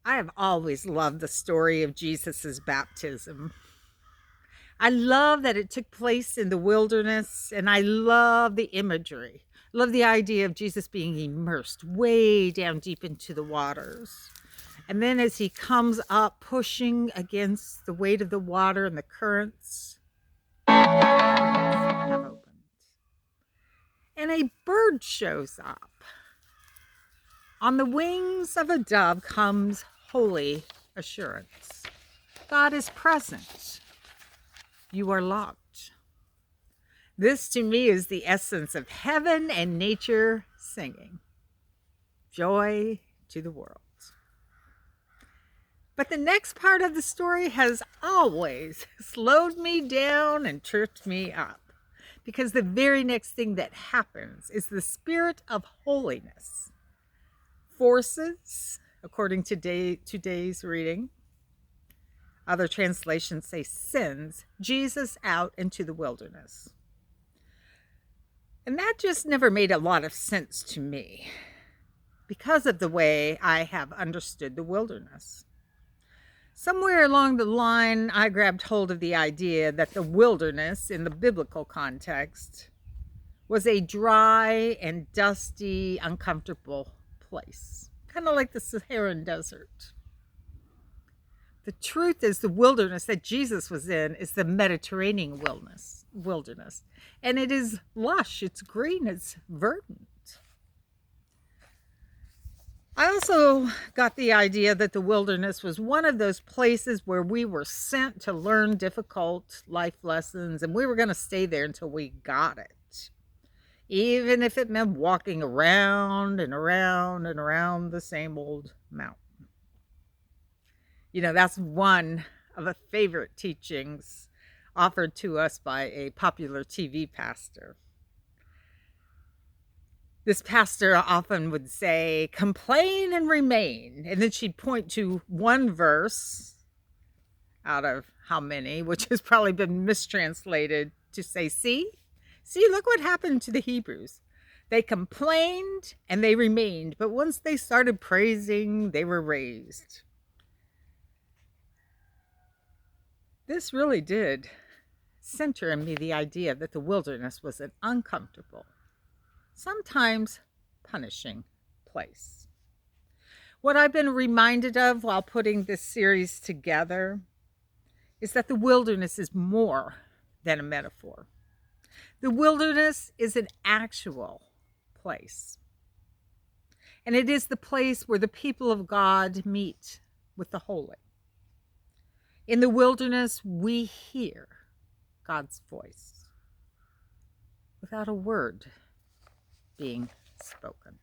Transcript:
I have always loved the story of Jesus' baptism. I love that it took place in the wilderness, and I love the imagery. Love the idea of Jesus being immersed way down deep into the waters. And then as he comes up, pushing against the weight of the water and the currents, have opened. And a bird shows up. On the wings of a dove comes holy assurance. God is present. You are loved. This to me is the essence of heaven and nature singing. Joy to the world. But the next part of the story has always slowed me down and tripped me up. Because the very next thing that happens is the spirit of holiness forces, according to today's reading, other translations say sends Jesus out into the wilderness. And that just never made a lot of sense to me because of the way I have understood the wilderness. Somewhere along the line, I grabbed hold of the idea that the wilderness, in the biblical context, was a dry and dusty, uncomfortable place, kind of like the Saharan desert. The truth is, the wilderness that Jesus was in is the Mediterranean wilderness, and it is lush, it's green, it's verdant. I also got the idea that the wilderness was one of those places where we were sent to learn difficult life lessons, and we were going to stay there until we got it, even if it meant walking around and around and around the same old mountain. You know, that's one of the favorite teachings offered to us by a popular TV pastor. This pastor often would say, complain and remain. And then she'd point to one verse out of how many, which has probably been mistranslated to say, see, look what happened to the Hebrews. They complained and they remained, but once they started praising, they were raised. This really did center in me the idea that the wilderness was an uncomfortable, sometimes punishing place. What I've been reminded of while putting this series together is that the wilderness is more than a metaphor. The wilderness is an actual place. And it is the place where the people of God meet with the holy. In the wilderness, we hear God's voice without a word being spoken.